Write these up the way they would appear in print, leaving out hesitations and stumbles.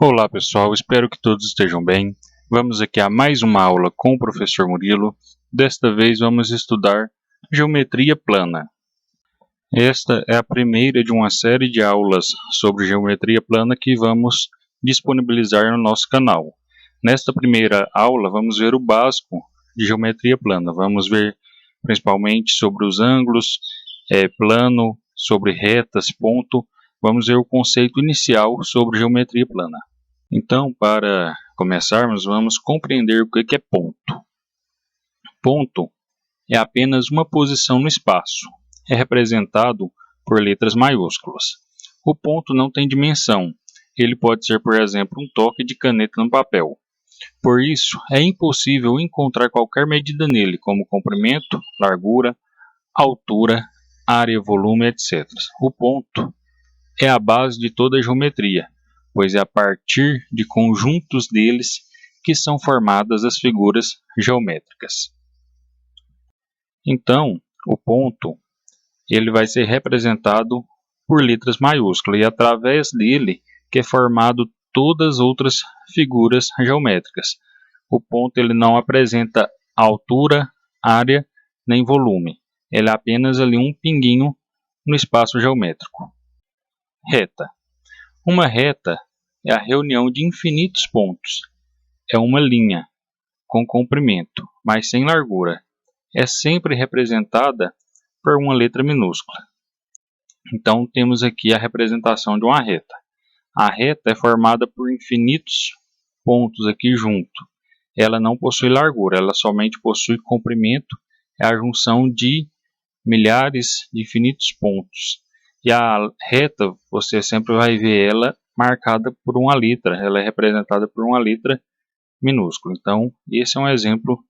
Olá pessoal, espero que todos estejam bem. Vamos aqui a mais uma aula com o professor Murilo. Desta vez vamos estudar geometria plana. Esta é a primeira de uma série de aulas sobre geometria plana que vamos disponibilizar no nosso canal. Nesta primeira aula vamos ver o básico de geometria plana. Vamos ver principalmente sobre os ângulos, plano, sobre retas, ponto. Vamos ver o conceito inicial sobre geometria plana. Então, para começarmos, vamos compreender o que é ponto. Ponto é apenas uma posição no espaço. É representado por letras maiúsculas. O ponto não tem dimensão. Ele pode ser, por exemplo, um toque de caneta no papel. Por isso, é impossível encontrar qualquer medida nele, como comprimento, largura, altura, área, volume, etc. O ponto é a base de toda a geometria, pois é a partir de conjuntos deles que são formadas as figuras geométricas. Então, o ponto ele vai ser representado por letras maiúsculas e através dele que é formado todas as outras figuras geométricas. O ponto ele não apresenta altura, área nem volume. Ele é apenas ali um pinguinho no espaço geométrico. Reta. Uma reta é a reunião de infinitos pontos. É uma linha com comprimento, mas sem largura. É sempre representada por uma letra minúscula. Então temos aqui a representação de uma reta. A reta é formada por infinitos pontos aqui junto. Ela não possui largura, ela somente possui comprimento. É a junção de milhares de infinitos pontos. E a reta, você sempre vai ver ela marcada por uma letra, ela é representada por uma letra minúscula. Então, esse é um exemplo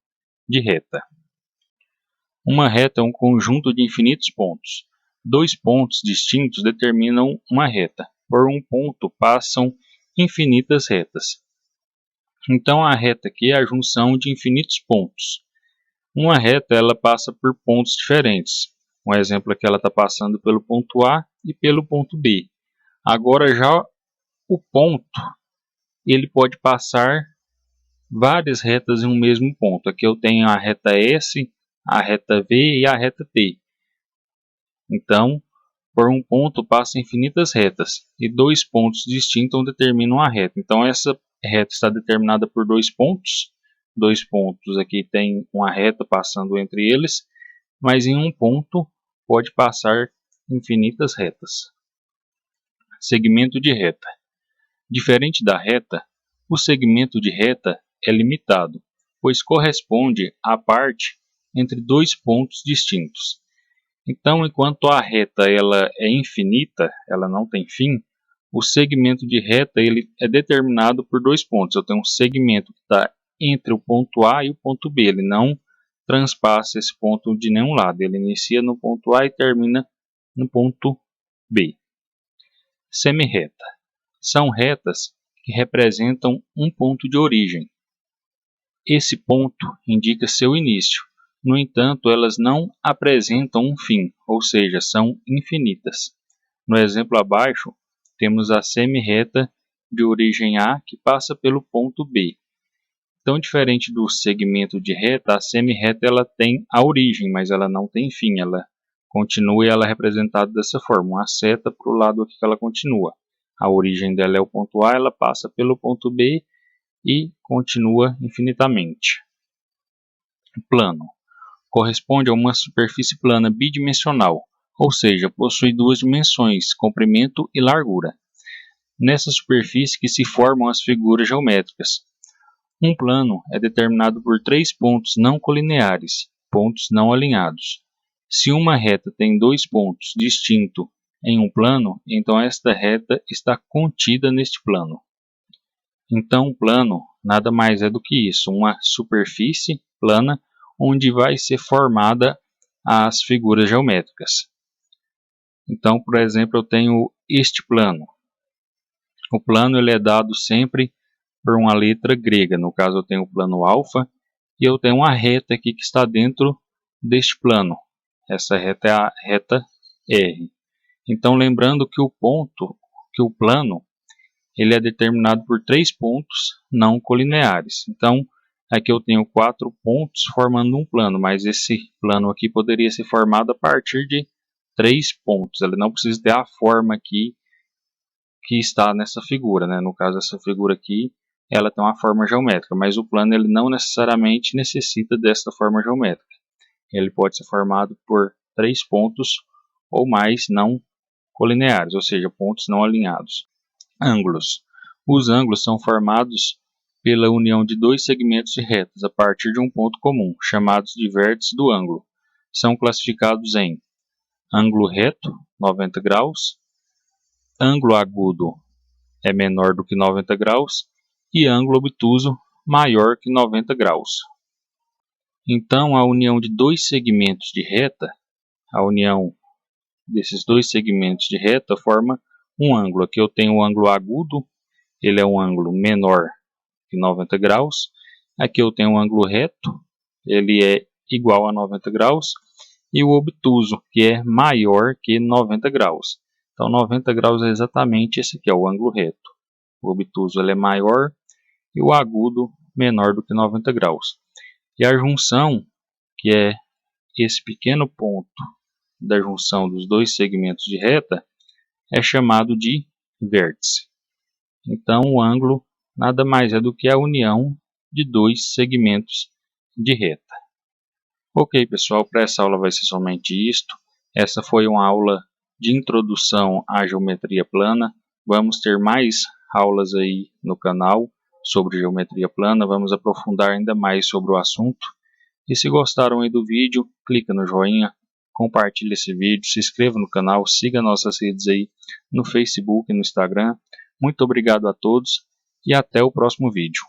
de reta. Uma reta é um conjunto de infinitos pontos. Dois pontos distintos determinam uma reta. Por um ponto passam infinitas retas. Então, a reta aqui é a junção de infinitos pontos. Uma reta ela passa por pontos diferentes. Um exemplo aqui, ela está passando pelo ponto A e pelo ponto B. Agora já o ponto, ele pode passar várias retas em um mesmo ponto. Aqui eu tenho a reta S, a reta V e a reta T. Então, por um ponto passa infinitas retas. E dois pontos distintos determinam a reta. Então, essa reta está determinada por dois pontos. Dois pontos aqui tem uma reta passando entre eles. Mas em um ponto pode passar infinitas retas. Segmento de reta. Diferente da reta, o segmento de reta é limitado, pois corresponde à parte entre dois pontos distintos. Então, enquanto a reta ela é infinita, ela não tem fim, o segmento de reta ele é determinado por dois pontos. Eu tenho um segmento que está entre o ponto A e o ponto B, ele não transpassa esse ponto de nenhum lado. Ele inicia no ponto A e termina no ponto B. Semirreta. São retas que representam um ponto de origem. Esse ponto indica seu início. No entanto, elas não apresentam um fim, ou seja, são infinitas. No exemplo abaixo, temos a semirreta de origem A que passa pelo ponto B. Então, diferente do segmento de reta, a semirreta ela tem a origem, mas ela não tem fim. Ela continua e ela é representada dessa forma, uma seta para o lado aqui que ela continua. A origem dela é o ponto A, ela passa pelo ponto B e continua infinitamente. Plano. Corresponde a uma superfície plana bidimensional, ou seja, possui duas dimensões, comprimento e largura. Nessa superfície que se formam as figuras geométricas. Um plano é determinado por três pontos não colineares, pontos não alinhados. Se uma reta tem dois pontos distintos em um plano, então esta reta está contida neste plano. Então, um plano nada mais é do que isso, uma superfície plana onde vai ser formada as figuras geométricas. Então, por exemplo, eu tenho este plano. O plano ele é dado sempre por uma letra grega. No caso, eu tenho o plano alfa e eu tenho uma reta aqui que está dentro deste plano. Essa reta é a reta R. Então, lembrando que o ponto, que o plano, ele é determinado por 3 pontos não colineares. Então, aqui eu tenho 4 pontos formando um plano, mas esse plano aqui poderia ser formado a partir de 3 pontos. Ele não precisa ter a forma aqui que está nessa figura, né? No caso, essa figura aqui, ela tem uma forma geométrica, mas o plano ele não necessariamente necessita dessa forma geométrica. Ele pode ser formado por 3 pontos ou mais não colineares, ou seja, pontos não alinhados. Ângulos. Os ângulos são formados pela união de dois segmentos de retas a partir de um ponto comum, chamados de vértices do ângulo. São classificados em ângulo reto, 90 graus, ângulo agudo é menor do que 90 graus e ângulo obtuso maior que 90 graus. Então, a união de dois segmentos de reta, a união desses dois segmentos de reta forma um ângulo. Aqui eu tenho o ângulo agudo, ele é um ângulo menor que 90 graus. Aqui eu tenho um ângulo reto, ele é igual a 90 graus. E o obtuso, que é maior que 90 graus. Então 90 graus é exatamente esse aqui, é o ângulo reto. O obtuso ele é maior e o agudo menor do que 90 graus. E a junção, que é esse pequeno ponto da junção dos dois segmentos de reta, é chamado de vértice. Então o ângulo nada mais é do que a união de dois segmentos de reta. Ok, pessoal, para essa aula vai ser somente isto. Essa foi uma aula de introdução à geometria plana. Vamos ter mais aulas aí no canal sobre geometria plana. Vamos aprofundar ainda mais sobre o assunto. E se gostaram aí do vídeo, clica no joinha, compartilhe esse vídeo, se inscreva no canal, siga nossas redes aí no Facebook e no Instagram. Muito obrigado a todos e até o próximo vídeo.